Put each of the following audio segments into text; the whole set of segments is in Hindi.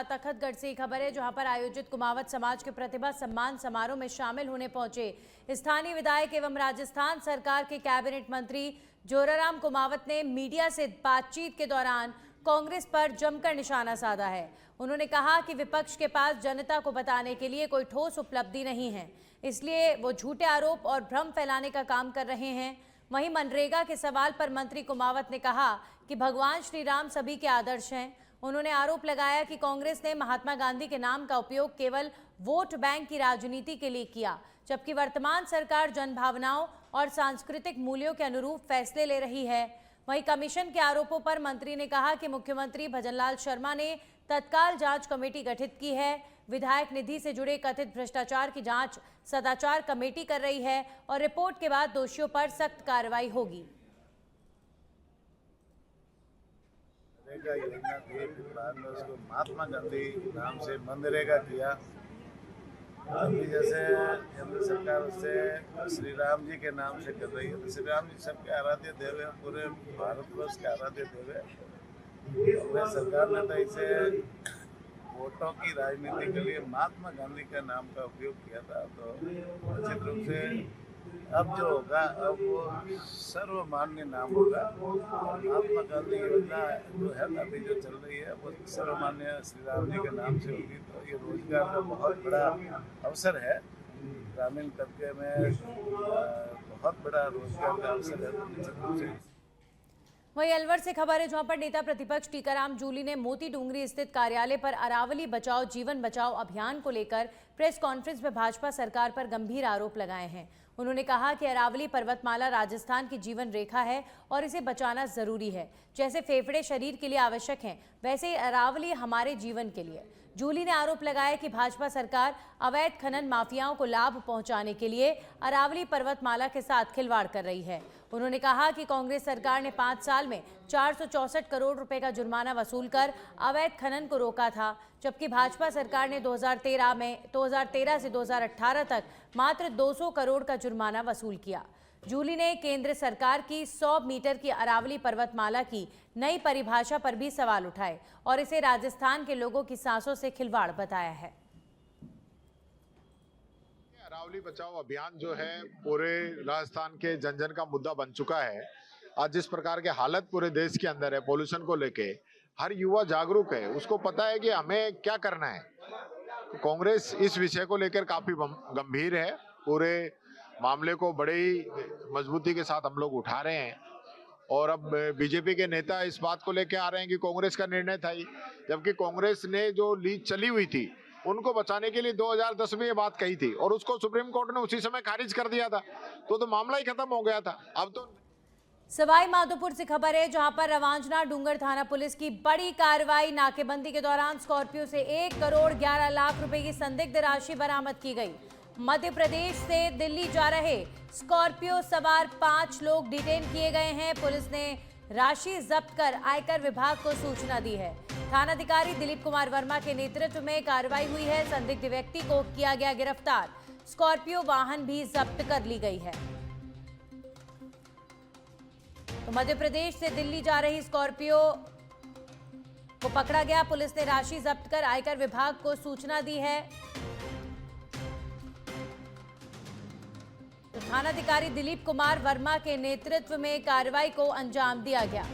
तखतगढ़ से खबर है, जहां पर आयोजित कुमावत समाज के प्रतिभा सम्मान समारोह में शामिल होने पहुंचे स्थानीय विधायक एवं राजस्थान सरकार के कैबिनेट मंत्री जोराराम कुमावत ने मीडिया से बातचीत के दौरान कांग्रेस पर जमकर निशाना साधा है। उन्होंने कहा कि विपक्ष के पास जनता को बताने के लिए कोई ठोस उपलब्धि नहीं है, इसलिए वो झूठे आरोप और भ्रम फैलाने का काम कर रहे हैं। वहीं मनरेगा के सवाल पर मंत्री कुमावत ने कहा कि भगवान श्री राम सभी के आदर्श हैं। उन्होंने आरोप लगाया कि कांग्रेस ने महात्मा गांधी के नाम का उपयोग केवल वोट बैंक की राजनीति के लिए किया, जबकि वर्तमान सरकार जनभावनाओं और सांस्कृतिक मूल्यों के अनुरूप फैसले ले रही है। वहीं कमीशन के आरोपों पर मंत्री ने कहा कि मुख्यमंत्री भजनलाल शर्मा ने तत्काल जांच कमेटी गठित की है। विधायक निधि से जुड़े कथित भ्रष्टाचार की जांच सदाचार कमेटी कर रही है और रिपोर्ट के बाद दोषियों पर सख्त कार्रवाई होगी। योजना थी, फिर बाद में उसको महात्मा गांधी नाम से मनरेगा किया। अभी जैसे केंद्र सरकार उससे श्री राम जी के नाम से कर रही है, तो श्री राम जी सबके आराध्य देव है, पूरे भारतवर्ष के आराध्य देव है। सरकार ने तो इसे वोटों की राजनीति के लिए महात्मा गांधी का नाम का उपयोग किया था। तो निश्चित रूप से अब जो होगा, अब वो सर्वमान्य नाम होगा। महात्मा गांधी योजना जो है अभी जो चल रही है, वो सर्वमान्य श्री राम जी के नाम से होगी। तो ये रोजगार का बहुत बड़ा अवसर है, ग्रामीण तबके में बहुत बड़ा रोजगार का अवसर है। तो निश्चित रूप से वहीं अलवर से खबर है, जहां पर नेता प्रतिपक्ष टीकाराम जूली ने मोती डूंगरी स्थित कार्यालय पर अरावली बचाओ जीवन बचाओ अभियान को लेकर प्रेस कॉन्फ्रेंस में भाजपा सरकार पर गंभीर आरोप लगाए हैं। उन्होंने कहा कि अरावली पर्वतमाला राजस्थान की जीवन रेखा है और इसे बचाना जरूरी है। जैसे फेफड़े शरीर के लिए आवश्यक हैं, वैसे ही अरावली हमारे जीवन के लिए। जूली ने आरोप लगाया कि भाजपा सरकार अवैध खनन माफियाओं को लाभ पहुंचाने के लिए अरावली पर्वतमाला के साथ खिलवाड़ कर रही है। उन्होंने कहा कि कांग्रेस सरकार ने 5 साल में 464 करोड़ रुपए का जुर्माना वसूल कर अवैध खनन को रोका था, जबकि भाजपा सरकार ने 2013 से 2018 तक मात्र 200 करोड़ का जुर्माना वसूल किया। जूली ने केंद्र सरकार की 100 मीटर की अरावली पर्वतमाला की नई परिभाषा पर भी सवाल उठाए और इसे राजस्थान के लोगों की सांसों से खिलवाड़ बताया है। अरावली बचाओ अभियान जो है पूरे राजस्थान के जन जन का मुद्दा बन चुका है। आज जिस प्रकार के हालत पूरे देश के अंदर है पोल्यूशन को लेके, हर युवा जागरूक है, उसको पता है कि हमें क्या करना है। कांग्रेस इस विषय को लेकर काफी गंभीर है। पूरे मामले को बड़े ही मजबूती के साथ हम लोग उठा रहे हैं और अब बीजेपी के नेता इस बात को लेकर आ रहे हैं कि कांग्रेस का निर्णय था ही, जबकि कांग्रेस ने जो लीड चली हुई थी उनको बचाने के लिए 2010 में ये बात कही थी और उसको सुप्रीम कोर्ट ने उसी समय खारिज कर दिया था। तो मामला ही खत्म हो गया था। अब तो सवाई माधोपुर से खबर है, जहां पर रवांजना डूंगर थाना पुलिस की बड़ी कार्रवाई। नाकेबंदी के दौरान स्कॉर्पियो से 1 करोड़ 11 लाख रुपए की संदिग्ध राशि बरामद की गई। मध्य प्रदेश से दिल्ली जा रहे स्कॉर्पियो सवार 5 लोग डिटेन किए गए हैं। पुलिस ने राशि जब्त कर आयकर विभाग को सूचना दी है। थानाधिकारी दिलीप कुमार वर्मा के नेतृत्व में कार्रवाई हुई है। संदिग्ध व्यक्ति को किया गया गिरफ्तार। स्कॉर्पियो वाहन भी जब्त कर ली गई है। तो मध्य प्रदेश से दिल्ली जा रही स्कॉर्पियो को पकड़ा गया। पुलिस ने राशि जब्त कर आयकर विभाग को सूचना दी है। तो थानाधिकारी दिलीप कुमार वर्मा के नेतृत्व में कार्रवाई को अंजाम दिया गया।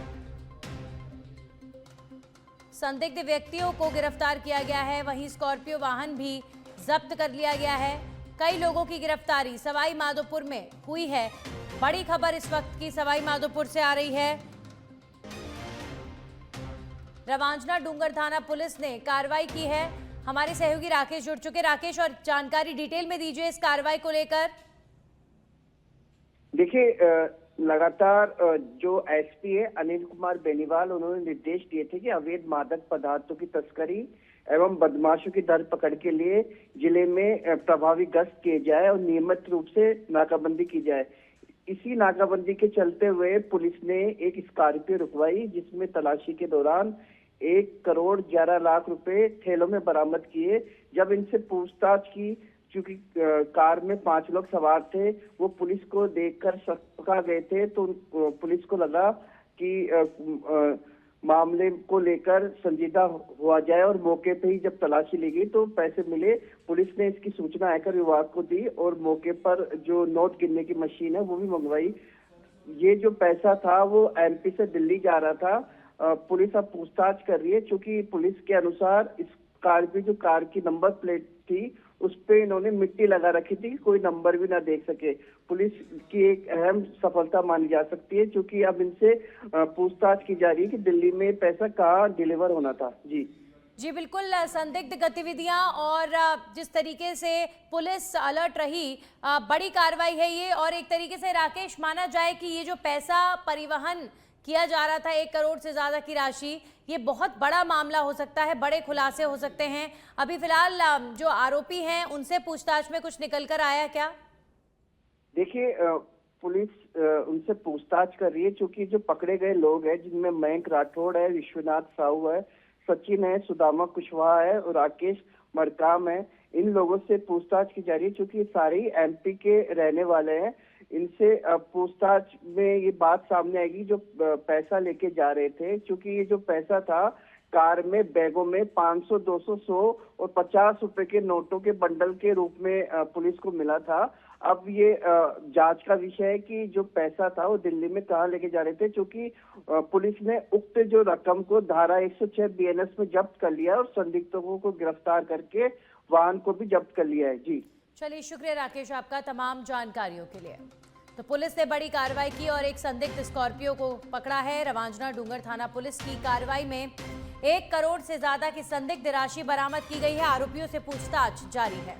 संदिग्ध व्यक्तियों को गिरफ्तार किया गया है। वहीं स्कॉर्पियो वाहन भी जब्त कर लिया गया है। कई लोगों की गिरफ्तारी सवाई माधोपुर में हुई है। बड़ी खबर इस वक्त की सवाई माधोपुर से आ रही है। रवांजना डूंगर थाना पुलिस ने कार्रवाई की है। हमारे सहयोगी राकेश जुड़ चुके। राकेश, और जानकारी डिटेल में दीजिए इस कार्रवाई को लेकर। देखिए, लगातार जो एसपी है अनिल कुमार बेनीवाल, उन्होंने निर्देश दिए थे कि अवैध मादक पदार्थों की तस्करी एवं बदमाशों की धरपकड़ के लिए जिले में प्रभावी गश्त किए जाए और नियमित रूप से नाकाबंदी की जाए। इसी नाकाबंदी के चलते हुए पुलिस ने एक स्कॉर्पियो रुकवाई, जिसमें तलाशी के दौरान 1 करोड़ 11 लाख रुपए थैलों में बरामद किए। जब इनसे पूछताछ की, चूंकि कार में 5 लोग सवार थे, वो पुलिस को देखकर शक गए थे, तो पुलिस को लगा कि मामले को लेकर संजीदा हुआ जाए और मौके पे ही जब तलाशी ली गई तो पैसे मिले। पुलिस ने इसकी सूचना आयकर विभाग को दी और मौके पर जो नोट गिनने की मशीन है वो भी मंगवाई। ये जो पैसा था वो एमपी से दिल्ली जा रहा था। पुलिस अब पूछताछ कर रही है, क्योंकि पुलिस के अनुसार इस कार की जो कार की नंबर प्लेट थी उस पे इन्होंने मिट्टी लगा रखी थी कि कोई नंबर भी ना देख सके। पुलिस की एक अहम सफलता मानी जा सकती है, क्योंकि अब इनसे पूछताछ की जा रही है कि दिल्ली में पैसा कहाँ डिलीवर होना था। जी बिल्कुल, संदिग्ध गतिविधियां और जिस तरीके से पुलिस अलर्ट रही, बड़ी कार्रवाई है ये। और एक तरीके से राकेश, माना जाए कि ये जो पैसा परिवहन किया जा रहा था 1 करोड़ से ज्यादा की राशि, ये बहुत बड़ा मामला हो सकता है, बड़े खुलासे हो सकते हैं। अभी फिलहाल जो आरोपी हैं उनसे पूछताछ में कुछ निकल कर आया क्या? देखिए, पुलिस उनसे पूछताछ कर रही है, क्योंकि जो पकड़े गए लोग हैं जिनमें मयंक राठौड़ है, विश्वनाथ साहू है, सचिन है, सुदामा कुशवाहा है और राकेश मरकाम है, इन लोगों से पूछताछ की जा रही है, क्योंकि सारे एमपी के रहने वाले हैं। इनसे पूछताछ में ये बात सामने आएगी जो पैसा लेके जा रहे थे, क्योंकि ये जो पैसा था कार में बैगों में 500, 200, 100 और 50 रुपए के नोटों के बंडल के रूप में पुलिस को मिला था। अब ये जांच का विषय है कि जो पैसा था वो दिल्ली में कहाँ लेके जा रहे थे, क्योंकि पुलिस ने उक्त जो रकम को धारा 106 बीएनएस में जब्त कर लिया और संदिग्धों को गिरफ्तार करके वाहन को भी जब्त कर लिया है। जी चलिए, शुक्रिया राकेश आपका तमाम जानकारियों के लिए। तो पुलिस ने बड़ी कार्रवाई की और एक संदिग्ध स्कॉर्पियो को पकड़ा है। रवांजना डूंगर थाना पुलिस की कार्रवाई में 1 करोड़ से ज्यादा की संदिग्ध राशि बरामद की गई है। आरोपियों से पूछताछ जारी है।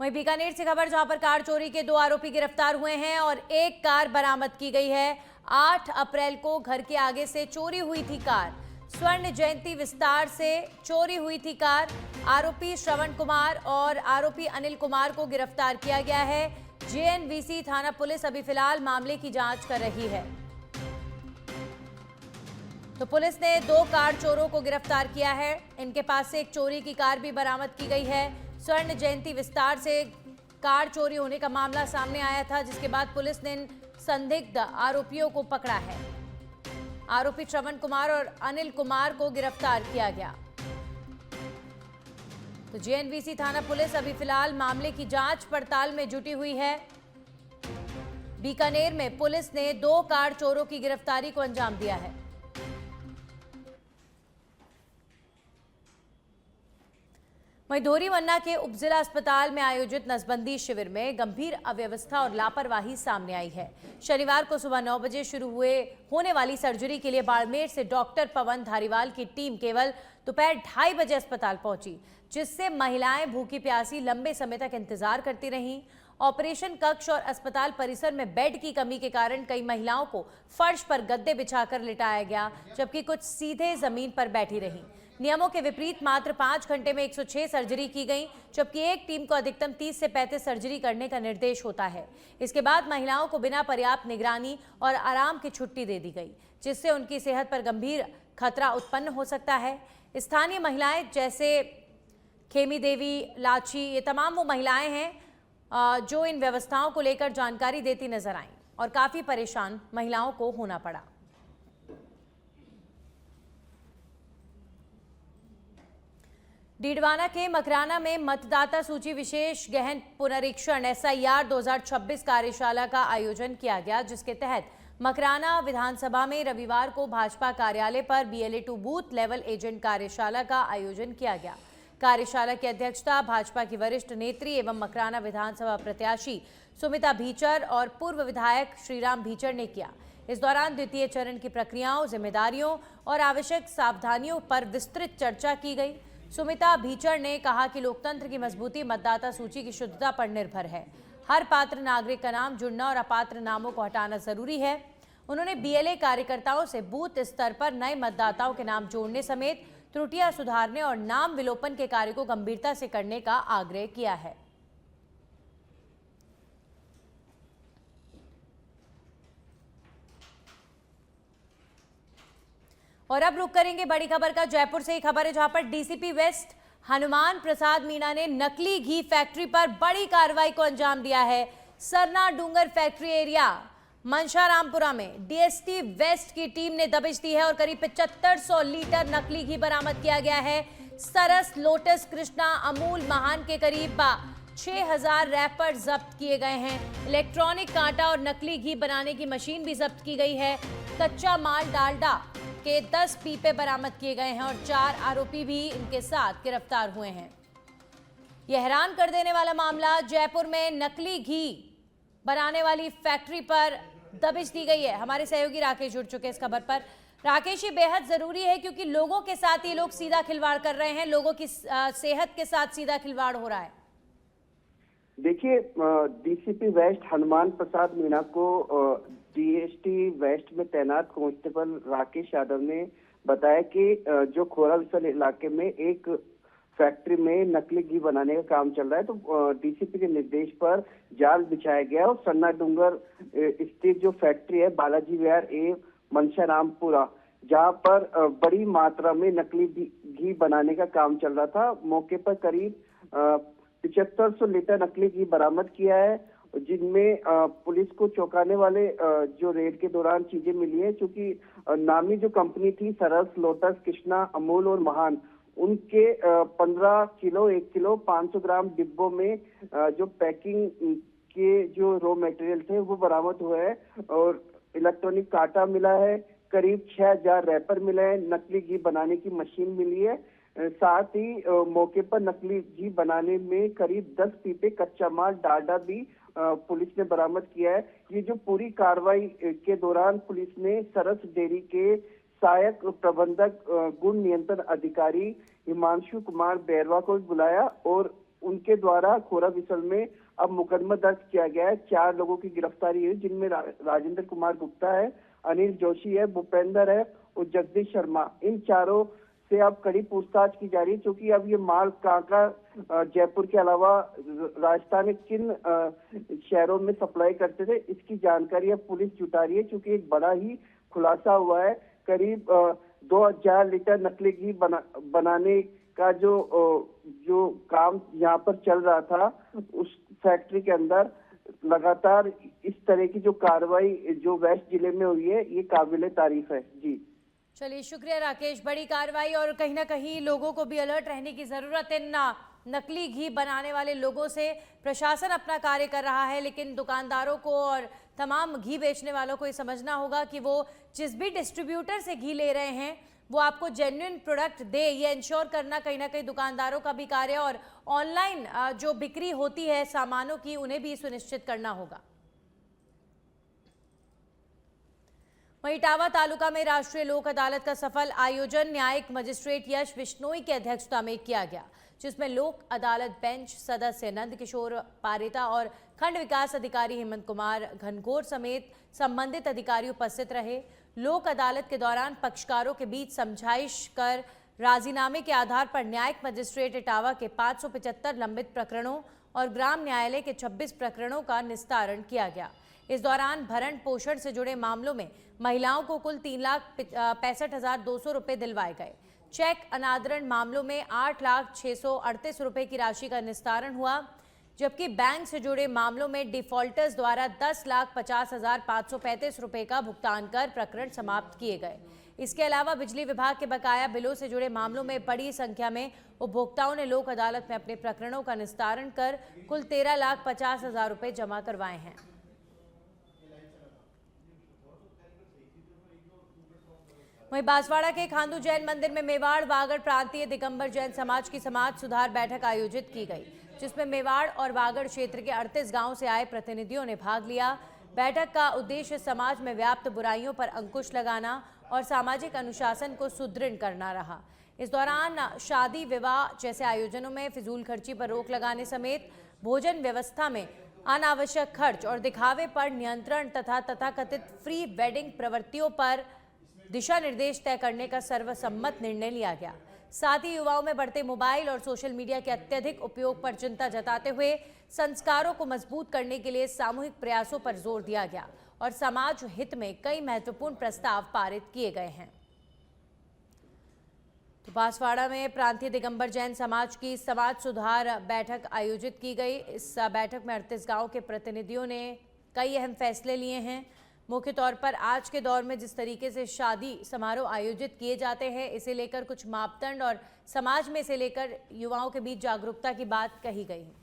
वहीं बीकानेर से खबर, जहां पर कार चोरी के 2 आरोपी गिरफ्तार हुए हैं और 1 कार बरामद की गई है। 8 अप्रैल को घर के आगे से चोरी हुई थी कार। स्वर्ण जयंती विस्तार से चोरी हुई थी कार। आरोपी श्रवण कुमार और आरोपी अनिल कुमार को गिरफ्तार किया गया है। जेएनवीसी थाना पुलिस अभी फिलहाल मामले की जांच कर रही है। तो पुलिस ने 2 कार चोरों को गिरफ्तार किया है। इनके पास से एक चोरी की कार भी बरामद की गई है। स्वर्ण जयंती विस्तार से कार चोरी होने का मामला सामने आया था, जिसके बाद पुलिस ने इन संदिग्ध आरोपियों को पकड़ा है। आरोपी श्रवण कुमार और अनिल कुमार को गिरफ्तार किया गया। तो जेएनवीसी थाना पुलिस अभी फिलहाल मामले की जांच पड़ताल में जुटी हुई है। बीकानेर में पुलिस ने 2 कार चोरों की गिरफ्तारी को अंजाम दिया है। वहीं धोरीमन्ना के उपजिला अस्पताल में आयोजित नसबंदी शिविर में गंभीर अव्यवस्था और लापरवाही सामने आई है। शनिवार को सुबह 9 बजे शुरू होने वाली सर्जरी के लिए बाड़मेर से डॉक्टर पवन धारीवाल की टीम केवल दोपहर 2:30 बजे अस्पताल पहुंची, जिससे महिलाएं भूखी प्यासी लंबे समय तक इंतजार करती रहीं। ऑपरेशन कक्ष और अस्पताल परिसर में बेड की कमी के कारण कई महिलाओं को फर्श पर गद्दे बिछाकर लिटाया गया, जबकि कुछ सीधे जमीन पर बैठी रहीं। नियमों के विपरीत मात्र 5 घंटे में 106 सर्जरी की गई, जबकि एक टीम को अधिकतम 30 से 35 सर्जरी करने का निर्देश होता है। इसके बाद महिलाओं को बिना पर्याप्त निगरानी और आराम की छुट्टी दे दी गई, जिससे उनकी सेहत पर गंभीर खतरा उत्पन्न हो सकता है। स्थानीय महिलाएं जैसे खेमी देवी, लाची, ये तमाम वो महिलाएं हैं जो इन व्यवस्थाओं को लेकर जानकारी देती नजर आईं और काफी परेशान महिलाओं को होना पड़ा। डीडवाना के मकराना में मतदाता सूची विशेष गहन पुनरीक्षण एसआईआर 2026 कार्यशाला का आयोजन किया गया, जिसके तहत मकराना विधानसभा में रविवार को भाजपा कार्यालय पर BLA2 बूथ लेवल एजेंट कार्यशाला का आयोजन किया गया। कार्यशाला की अध्यक्षता भाजपा की वरिष्ठ नेत्री एवं मकराना विधानसभा प्रत्याशी सुमिता भीचर और पूर्व विधायक श्रीराम भीचर ने किया। इस दौरान द्वितीय चरण की प्रक्रियाओं, जिम्मेदारियों और आवश्यक सावधानियों पर विस्तृत चर्चा की गई। सुमिता भीचर ने कहा कि लोकतंत्र की मजबूती मतदाता सूची की शुद्धता पर निर्भर है। हर पात्र नागरिक का नाम जुड़ना और अपात्र नामों को हटाना जरूरी है। उन्होंने BLA कार्यकर्ताओं से बूथ स्तर पर नए मतदाताओं के नाम जोड़ने समेत त्रुटियां सुधारने और नाम विलोपन के कार्य को गंभीरता से करने का आग्रह किया है। और अब रुक करेंगे बड़ी खबर का। जयपुर से एक खबर है, जहां पर DCP वेस्ट हनुमान प्रसाद मीणा ने नकली घी फैक्ट्री पर बड़ी कार्रवाई को अंजाम दिया है। सरना डूंगर फैक्ट्री एरिया मनशा रामपुरा में डीएसटी वेस्ट की टीम ने दबिश दी है और करीब 7500 लीटर नकली घी बरामद किया गया है। सरस, लोटस, कृष्णा, अमूल, महान के करीब 6000 रैपर जब्त किए गए हैं। इलेक्ट्रॉनिक कांटा और नकली घी बनाने की मशीन भी जब्त की गई है। कच्चा माल डालडा के 10 पीपे बरामद किए गए हैं और 4 आरोपी भी इनके साथ गिरफ्तार हुए हैं। यह हैरान कर देने वाला मामला, जयपुर में नकली घी बनाने वाली फैक्ट्री पर दबिश दी गई है। हमारे सहयोगी राकेश जुड़ चुके हैं इस खबर पर। राकेश, ये बेहद जरूरी है क्योंकि लोगों के साथ ये लोग सीधा खिलवाड़ कर रहे हैं, लोगों की सेहत के साथ सीधा खिलवाड़ हो रहा है। देखिए, डीसीपी वेस्ट हनुमान प्रसाद मीणा को डीएसटी वेस्ट में तैनात कांस्टेबल राकेश यादव ने बताया कि जो खोराविसल इलाके में एक फैक्ट्री में नकली घी बनाने का काम चल रहा है, तो डीसीपी के निर्देश पर जाल बिछाया गया और सन्ना डूंगर स्थित जो फैक्ट्री है बालाजी विहार ए मनशा रामपुरा, जहां पर बड़ी मात्रा में नकली घी बनाने का काम चल रहा था। मौके पर करीब 7500 लीटर नकली घी बरामद किया है, जिनमें पुलिस को चौंकाने वाले जो रेड के दौरान चीजें मिली है, क्योंकि नामी जो कंपनी थी सरस, लोटस, कृष्णा, अमूल और महान, उनके 15 किलो, 1 किलो 500 ग्राम डिब्बों में जो पैकिंग के जो रॉ मटेरियल थे वो बरामद हुए हैं और इलेक्ट्रॉनिक कांटा मिला है, करीब 6000 रैपर मिले हैं, नकली घी बनाने की मशीन मिली है। साथ ही मौके पर नकली घी बनाने में करीब 10 पीपे कच्चा माल डालडा भी पुलिस ने बरामद किया है। ये जो पूरी कार्रवाई के दौरान पुलिस ने सरस डेयरी के सहायक प्रबंधक गुण नियंत्रण अधिकारी हिमांशु कुमार बैरवा को बुलाया और उनके द्वारा खोराविसल में अब मुकदमा दर्ज किया गया है। 4 लोगों की गिरफ्तारी हुई, जिनमें राजेंद्र कुमार गुप्ता है, अनिल जोशी है, भूपेंद्र है और जगदीश शर्मा। इन चारों से अब कड़ी पूछताछ की जा रही है, क्योंकि अब ये माल कहाँ जयपुर के अलावा राजस्थान में किन शहरों में सप्लाई करते थे, इसकी जानकारी अब पुलिस जुटा रही है। क्योंकि एक बड़ा ही खुलासा हुआ है, करीब 2000 लीटर नकली घी बनाने का जो काम यहाँ पर चल रहा था, उस फैक्ट्री के अंदर लगातार इस तरह की जो कार्रवाई जो वेस्ट जिले में हुई है, ये काबिले तारीफ है। जी चलिए, शुक्रिया राकेश। बड़ी कार्रवाई और कहीं ना कहीं लोगों को भी अलर्ट रहने की जरूरत है। नकली घी बनाने वाले लोगों से प्रशासन अपना कार्य कर रहा है, लेकिन दुकानदारों को और तमाम घी बेचने वालों को ये समझना होगा कि वो जिस भी डिस्ट्रीब्यूटर से घी ले रहे हैं वो आपको जेन्युइन प्रोडक्ट दे, ये इंश्योर करना कहीं ना कहीं दुकानदारों का भी कार्य, और ऑनलाइन जो बिक्री होती है सामानों की, उन्हें भी सुनिश्चित करना होगा। वहीं इटावा तालुका में राष्ट्रीय लोक अदालत का सफल आयोजन न्यायिक मजिस्ट्रेट यश बिश्नोई की अध्यक्षता में किया गया, जिसमें लोक अदालत बेंच सदस्य नंद किशोर पारेता और खंड विकास अधिकारी हेमंत कुमार घनघोर समेत संबंधित अधिकारी उपस्थित रहे। लोक अदालत के दौरान पक्षकारों के बीच समझाइश कर राजीनामे के आधार पर न्यायिक मजिस्ट्रेट इटावा के 575 लंबित प्रकरणों और ग्राम न्यायालय के 26 प्रकरणों का निस्तारण किया गया। इस दौरान भरण पोषण से जुड़े मामलों में महिलाओं को कुल 3,65,200 रुपए दिलवाए गए। चेक अनादरण मामलों में 8,638 रुपए की राशि का निस्तारण हुआ, जबकि बैंक से जुड़े मामलों में डिफॉल्टर्स द्वारा 10,50,535 रुपए का भुगतान कर प्रकरण समाप्त किए गए। इसके अलावा बिजली विभाग के बकाया बिलों से जुड़े मामलों में बड़ी संख्या में उपभोक्ताओं ने लोक अदालत में अपने प्रकरणों का निस्तारण कर कुल 13,50,000 रुपए जमा करवाए हैं। वहीं बांसवाड़ा के खांदू जैन मंदिर में मेवाड़ वागड़ प्रांतीय दिगंबर जैन समाज की समाज सुधार बैठक आयोजित की गई, जिसमें मेवाड़ और वागड़ क्षेत्र के 38 गांवों से आए प्रतिनिधियों ने भाग लिया। बैठक का उद्देश्य समाज में व्याप्त बुराइयों पर अंकुश लगाना और सामाजिक अनुशासन को सुदृढ़ करना रहा। इस दौरान शादी विवाह जैसे आयोजनों में फिजूल खर्ची पर रोक लगाने समेत भोजन व्यवस्था में अनावश्यक खर्च और दिखावे पर नियंत्रण तथा तथाकथित फ्री वेडिंग प्रवृत्तियों पर दिशा निर्देश तय करने का सर्वसम्मत निर्णय लिया गया। साथ ही युवाओं में बढ़ते मोबाइल और सोशल मीडिया के अत्यधिक उपयोग पर चिंता जताते हुए संस्कारों को मजबूत करने के लिए सामूहिक प्रयासों पर जोर दिया गया और समाज हित में कई महत्वपूर्ण प्रस्ताव पारित किए गए हैं। तो बांसवाड़ा में प्रांतीय दिगंबर जैन समाज की समाज सुधार बैठक आयोजित की गई। इस बैठक में 38 गांव के प्रतिनिधियों ने कई अहम फैसले लिए हैं। मुख्य तौर पर आज के दौर में जिस तरीके से शादी समारोह आयोजित किए जाते हैं, इसे लेकर कुछ मापदंड और समाज में इसे लेकर युवाओं के बीच जागरूकता की बात कही गई है।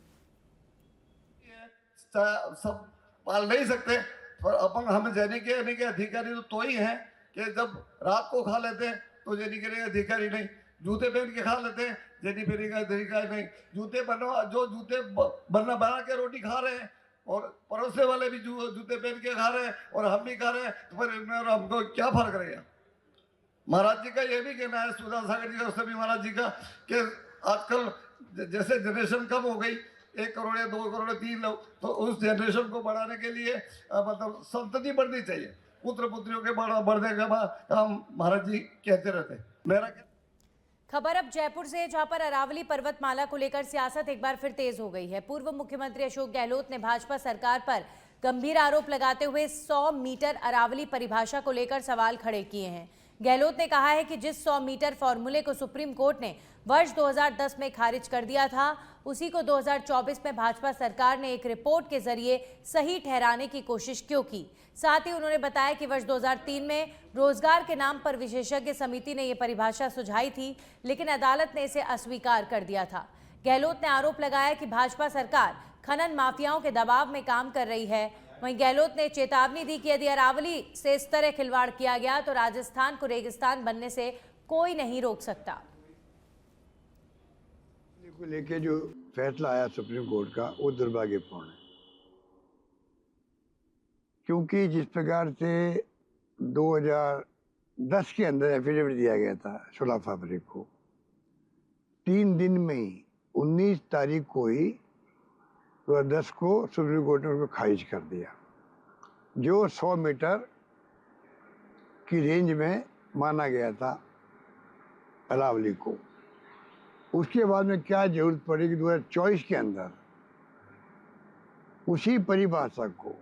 सब पाल नहीं सकते, पर अपन हमें देने के अधिकारी तो ही हैं कि जब रात को खा लेते हैं तो देने के अधिकारी नहीं, जूते पहन के खा लेते हैं जेनी फेरी का अधिकारी नहीं, जूते बना के रोटी खा रहे हैं और परोसने वाले भी जूते पहन के खा रहे हैं और हम भी खा रहे हैं, तो फिर इनमें और हमको क्या फर्क रहेगा। महाराज जी का ये भी कहना है, सुधा सागर जी का, उससे भी महाराज जी का, कि आजकल जैसे जनरेशन कम हो गई, 1 करोड़ या 2 करोड़ 3 लोग, तो उस जनरेशन को बढ़ाने के लिए मतलब संतति बढ़नी चाहिए, पुत्र पुत्रियों के बढ़ने का काम महाराज जी कहते रहते। मेरा खबर अब जयपुर से, जहां पर अरावली पर्वतमाला को लेकर सियासत एक बार फिर तेज हो गई है। पूर्व मुख्यमंत्री अशोक गहलोत ने भाजपा सरकार पर गंभीर आरोप लगाते हुए 100 मीटर अरावली परिभाषा को लेकर सवाल खड़े किए हैं। गहलोत ने कहा है कि जिस 100 मीटर फॉर्मूले को सुप्रीम कोर्ट ने वर्ष 2010 में खारिज कर दिया था, उसी को 2024 में भाजपा सरकार ने एक रिपोर्ट के जरिए सही ठहराने की कोशिश क्यों की। साथ ही उन्होंने बताया कि वर्ष 2003 में रोजगार के नाम पर विशेषज्ञ समिति ने यह परिभाषा सुझाई थी, लेकिन अदालत ने इसे अस्वीकार कर दिया था। गहलोत ने आरोप लगाया कि भाजपा सरकार खनन माफियाओं के दबाव में काम कर रही है। वहीं गहलोत ने चेतावनी दी कि यदि अरावली से इस तरह खिलवाड़ किया गया तो राजस्थान को रेगिस्तान बनने से कोई नहीं रोक सकता। को लेके जो फैसला आया सुप्रीम कोर्ट का, वो दुर्भाग्यपूर्ण है, क्योंकि जिस प्रकार से 2010 के अंदर एफिडेविट दिया गया था 16 फरवरी को, 3 दिन में ही 19 तारीख को ही 2010 को सुप्रीम कोर्ट ने उसको खारिज कर दिया, जो 100 मीटर की रेंज में माना गया था अरावली को। उसके बाद में क्या जरूरत पड़ी कि 2024 के अंदर उसी परिभाषा को,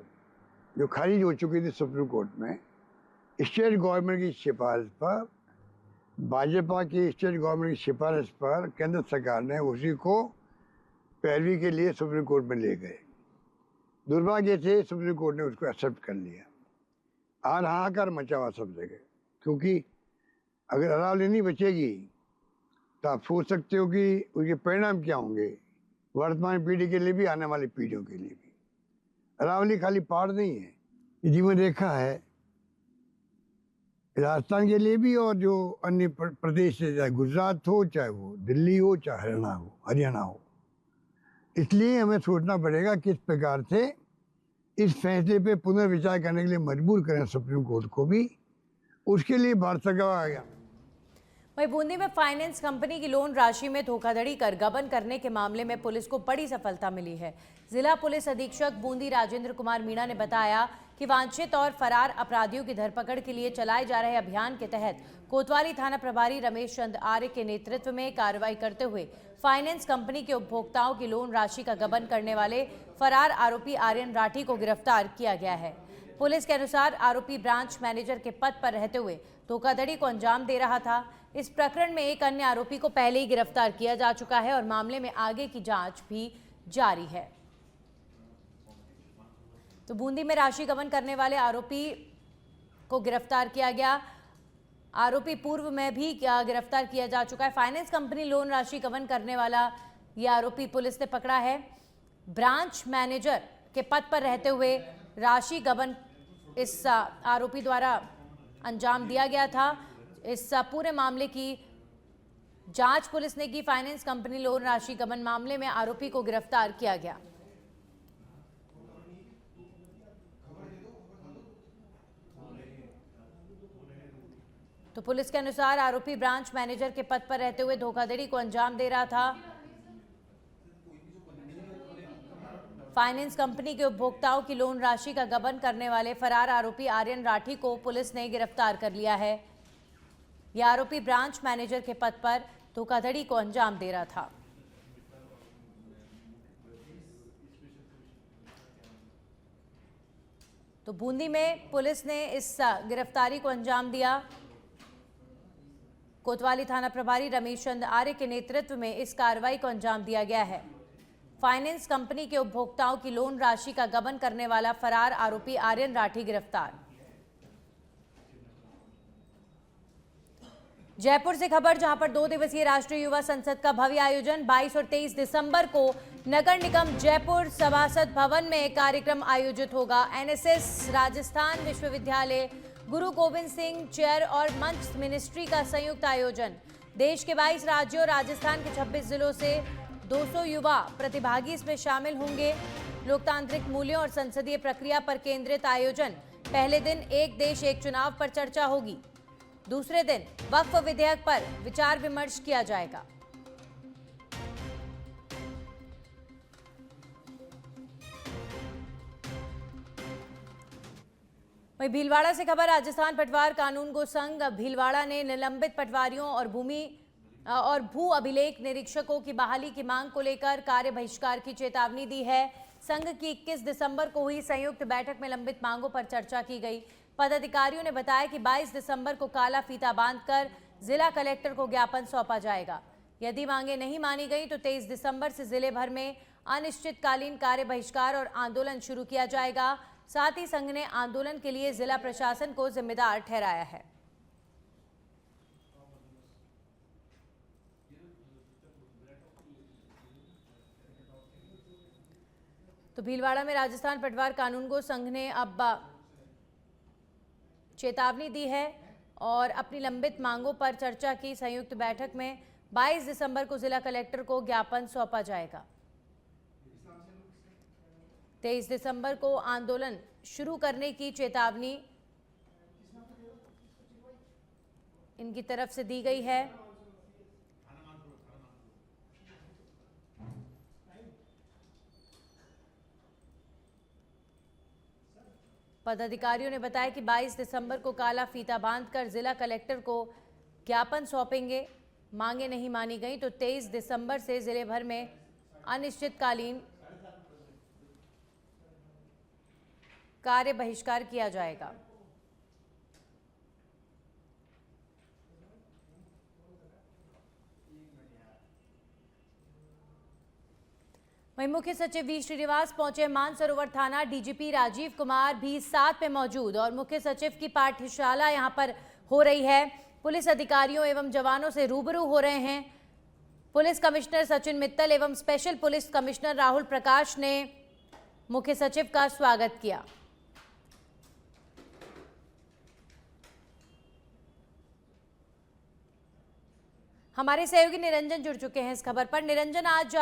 जो खारिज हो चुकी थी सुप्रीम कोर्ट में, स्टेट गवर्नमेंट की सिफारिश पर, भाजपा की स्टेट गवर्नमेंट की सिफारिश पर केंद्र सरकार ने उसी को पैरवी के लिए सुप्रीम कोर्ट में ले गए। दुर्भाग्य से सुप्रीम कोर्ट ने उसको एक्सेप्ट कर लिया और हाहाकार मचा हुआ सब जगह, क्योंकि अगर अरावली नहीं बचेगी तो आप सोच सकते हो कि उसके परिणाम क्या होंगे वर्तमान पीढ़ी के लिए भी, आने वाली पीढ़ियों के लिए भी। अरावली खाली पहाड़ नहीं है, ये जीवन रेखा है राजस्थान के लिए भी, और जो अन्य प्रदेश है, चाहे गुजरात हो, चाहे वो दिल्ली हो, चाहे हरियाणा हो। इसलिए हमें सोचना पड़ेगा किस प्रकार से इस फैसले पे पुनर्विचार करने के लिए मजबूर करें सुप्रीम कोर्ट को भी। उसके लिए भारत सरकार आ गया। वहीं बूंदी में फाइनेंस कंपनी की लोन राशि में धोखाधड़ी कर गबन करने के मामले में पुलिस को बड़ी सफलता मिली है। जिला पुलिस अधीक्षक बूंदी राजेंद्र कुमार मीणा ने बताया कि वांछित और फरार अपराधियों की धरपकड़ के लिए चलाए जा रहे अभियान के तहत कोतवाली थाना प्रभारी रमेश चंद आर्य के नेतृत्व में कार्रवाई करते हुए फाइनेंस कंपनी के उपभोक्ताओं की लोन राशि का गबन करने वाले फरार आरोपी आर्यन राठी को गिरफ्तार किया गया है। पुलिस के अनुसार आरोपी ब्रांच मैनेजर के पद पर रहते हुए धोखाधड़ी को अंजाम दे रहा था। इस प्रकरण में एक अन्य आरोपी को पहले ही गिरफ्तार किया जा चुका है और मामले में आगे की जांच भी जारी है। तो बूंदी में राशि गबन करने वाले आरोपी को गिरफ्तार किया गया। आरोपी पूर्व में भी गिरफ्तार किया जा चुका है। फाइनेंस कंपनी लोन राशि गबन करने वाला यह आरोपी पुलिस ने पकड़ा है। ब्रांच मैनेजर के पद पर रहते हुए राशि गबन इस आरोपी द्वारा अंजाम दिया गया था। इस पूरे मामले की जांच पुलिस ने की। फाइनेंस कंपनी लोन राशि गबन मामले में आरोपी को गिरफ्तार किया गया। तो पुलिस के अनुसार आरोपी ब्रांच मैनेजर के पद पर रहते हुए धोखाधड़ी को अंजाम दे रहा था। फाइनेंस कंपनी के उपभोक्ताओं की लोन राशि का गबन करने वाले फरार आरोपी आर्यन राठी को पुलिस ने गिरफ्तार कर लिया है। यह आरोपी ब्रांच मैनेजर के पद पर धोखाधड़ी को अंजाम दे रहा था। तो बूंदी में पुलिस ने इस गिरफ्तारी को अंजाम दिया। कोतवाली थाना प्रभारी रमेश चंद आर्य के नेतृत्व में इस कार्रवाई को अंजाम दिया गया है। फाइनेंस कंपनी के उपभोक्ताओं की लोन राशि का गबन करने वाला फरार आरोपी आर्यन राठी गिरफ्तार। जयपुर से खबर, जहां पर 2 दिवसीय राष्ट्रीय युवा संसद का भव्य आयोजन 22 और 23 दिसंबर को नगर निगम जयपुर सभासद भवन में कार्यक्रम आयोजित होगा। एनएसएस, राजस्थान विश्वविद्यालय, गुरु गोविंद सिंह चेयर और मंच मिनिस्ट्री का संयुक्त आयोजन। देश के 22 राज्यों और राजस्थान के 26 जिलों से 200 युवा प्रतिभागी इसमें शामिल होंगे। लोकतांत्रिक मूल्यों और संसदीय प्रक्रिया पर केंद्रित आयोजन। पहले दिन एक देश एक चुनाव पर चर्चा होगी। दूसरे दिन वक्फ विधेयक पर विचार विमर्श किया जाएगा। वहीं भीलवाड़ा से खबर, राजस्थान पटवार कानून को संघ भीलवाड़ा ने निलंबित पटवारियों और भू अभिलेख निरीक्षकों की बहाली की मांग को लेकर कार्य बहिष्कार की चेतावनी दी है। संघ की 21 दिसंबर को हुई संयुक्त बैठक में लंबित मांगों पर चर्चा की गई। पदाधिकारियों ने बताया कि 22 दिसंबर को काला फीता बांधकर जिला कलेक्टर को ज्ञापन सौंपा जाएगा। यदि मांगे नहीं मानी गई तो 23 दिसंबर से जिले भर में अनिश्चितकालीन कार्य बहिष्कार और आंदोलन शुरू किया जाएगा। साथ ही संघ ने आंदोलन के लिए जिला प्रशासन को जिम्मेदार ठहराया है। तो भीलवाड़ा में राजस्थान पटवार कानून को संघ ने अब चेतावनी दी है और अपनी लंबित मांगों पर चर्चा की। संयुक्त बैठक में 22 दिसंबर को जिला कलेक्टर को ज्ञापन सौंपा जाएगा। 23 दिसंबर को आंदोलन शुरू करने की चेतावनी इनकी तरफ से दी गई है। पदाधिकारियों ने बताया कि 22 दिसंबर को काला फीता बांधकर जिला कलेक्टर को ज्ञापन सौंपेंगे। मांगे नहीं मानी गई तो 23 दिसंबर से जिले भर में अनिश्चितकालीन कार्य बहिष्कार किया जाएगा। वहीं मुख्य सचिव वी श्रीनिवास पहुंचे मानसरोवर थाना। डीजीपी राजीव कुमार भी साथ में मौजूद और मुख्य सचिव की पाठशाला यहां पर हो रही है। पुलिस अधिकारियों एवं जवानों से रूबरू हो रहे हैं। पुलिस कमिश्नर सचिन मित्तल एवं special police commissioner Rahul Prakash ने मुख्य सचिव का स्वागत किया। हमारे सहयोगी निरंजन जुड़ चुके हैं इस खबर पर। निरंजन, आज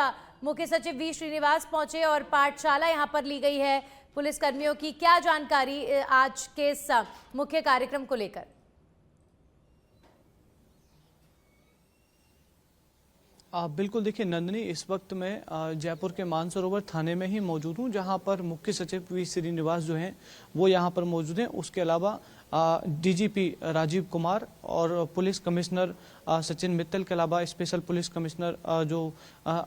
मुख्य सचिव वी श्रीनिवास पहुंचे और पाठशाला यहां पर ली गई है पुलिस कर्मियों की। क्या जानकारी आज के इस मुख्य कार्यक्रम को लेकर? बिल्कुल, देखिए नंदिनी, इस वक्त मैं जयपुर के मानसरोवर थाने में ही मौजूद हूं, जहां पर मुख्य सचिव वी श्रीनिवास जो हैं वो यहां पर मौजूद हैं। उसके अलावा डीजीपी राजीव कुमार और पुलिस कमिश्नर सचिन मित्तल के अलावा स्पेशल पुलिस कमिश्नर जो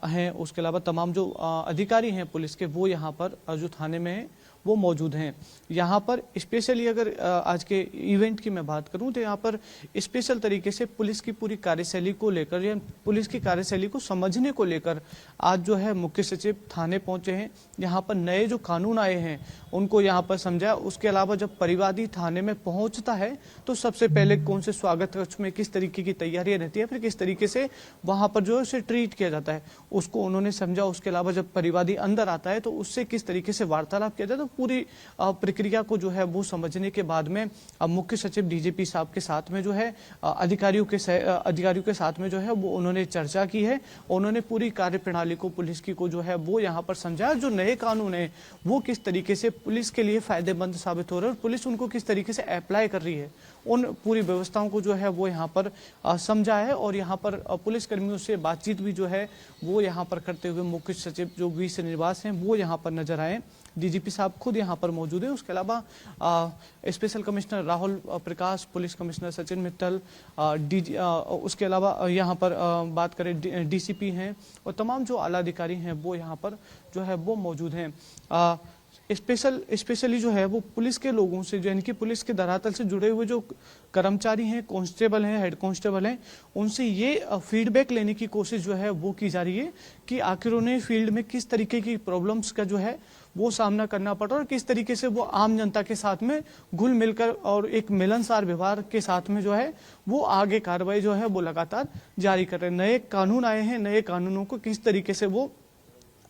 हैं, उसके अलावा तमाम जो अधिकारी हैं पुलिस के, वो यहाँ पर जो थाने में हैं वो मौजूद हैं। यहाँ पर स्पेशली अगर आज के इवेंट की मैं बात करूँ तो यहाँ पर स्पेशल तरीके से पुलिस की पूरी कार्यशैली को लेकर या पुलिस की कार्यशैली को समझने को लेकर आज जो है मुख्य सचिव थाने पहुँचे हैं। यहाँ पर नए जो कानून आए हैं उनको यहाँ पर समझा। उसके अलावा जब परिवादी थाने में पहुँचता है तो सबसे पहले कौन से स्वागत कक्ष में किस तरीके की तैयारियाँ रहती है, फिर किस तरीके से वहाँ पर जो है उसे ट्रीट किया जाता है, उसको उन्होंने समझा। उसके अलावा जब परिवादी अंदर आता है तो उससे किस तरीके से वार्तालाप किया जाता है, पूरी प्रक्रिया को जो है वो समझने के बाद में अब मुख्य सचिव डीजीपी साहब के साथ में जो है अधिकारियों के साथ में जो है वो उन्होंने चर्चा की है। उन्होंने पूरी कार्य प्रणाली को पुलिस की को जो है वो यहाँ पर समझाया। जो नए कानून है वो किस तरीके से पुलिस के लिए फायदेमंद साबित हो रहे हैं और पुलिस उनको किस तरीके से अप्लाई कर रही है, उन पूरी व्यवस्थाओं को जो है वो यहाँ पर समझा है। और यहाँ पर पुलिस कर्मियों से बातचीत भी जो है वो यहाँ पर करते हुए मुख्य सचिव जो वी श्रीनिवास हैं वो यहाँ पर नजर आए। डीजीपी साहब खुद यहाँ पर मौजूद है। उसके अलावा special commissioner Rahul Prakash, police commissioner Sachin Mittal, उसके अलावा यहाँ पर बात करें डीसीपी हैं और तमाम जो आला अधिकारी हैं वो यहाँ पर जो है वो मौजूद हैं। स्पेशली जो है वो पुलिस के लोगों से, जो इनकी पुलिस के धरातल से जुड़े हुए जो कर्मचारी हैं, कांस्टेबल हैं, हेड कांस्टेबल हैं, उनसे ये फीडबैक लेने की कोशिश जो है वो की जा रही है कि आखिर उन्हें फील्ड में किस तरीके की प्रॉब्लम्स का जो है वो सामना करना पड़ रहा है और किस तरीके से वो आम जनता के साथ में घुल मिलकर और एक मिलनसार व्यवहार के साथ में जो है वो आगे कार्रवाई जो है वो लगातार जारी कर रहे हैं। नए कानून आए हैं, नए कानूनों को किस तरीके से वो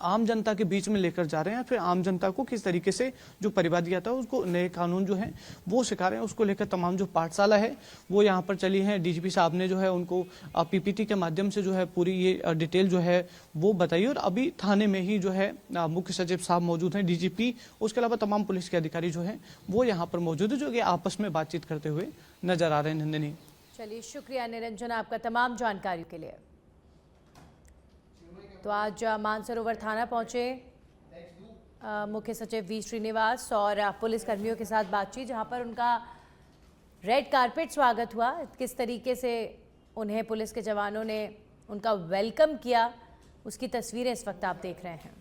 आम जनता के बीच में लेकर जा रहे हैं, फिर आम जनता को किस तरीके से जो परिवादी आता है उसको नए कानून जो है वो सिखा रहे हैं, उसको लेकर तमाम जो पाठशाला है वो यहाँ पर चली है। डीजीपी साहब ने जो है उनको पीपीटी के माध्यम से जो है पूरी ये डिटेल जो है वो बताई और अभी थाने में ही जो है मुख्य सचिव साहब मौजूद हैं, डीजीपी, उसके अलावा तमाम पुलिस के अधिकारी जो हैं वो यहाँ पर मौजूद है, जो कि आपस में बातचीत करते हुए नजर आ रहे हैं। नंदिनी, चलिए, शुक्रिया निरंजन आपका तमाम जानकारी के लिए। तो आज मानसरोवर थाना पहुंचे मुख्य सचिव वी श्रीनिवास और पुलिस कर्मियों के साथ बातचीत, जहां पर उनका रेड कारपेट स्वागत हुआ। किस तरीके से उन्हें पुलिस के जवानों ने उनका वेलकम किया, उसकी तस्वीरें इस वक्त आप देख रहे हैं।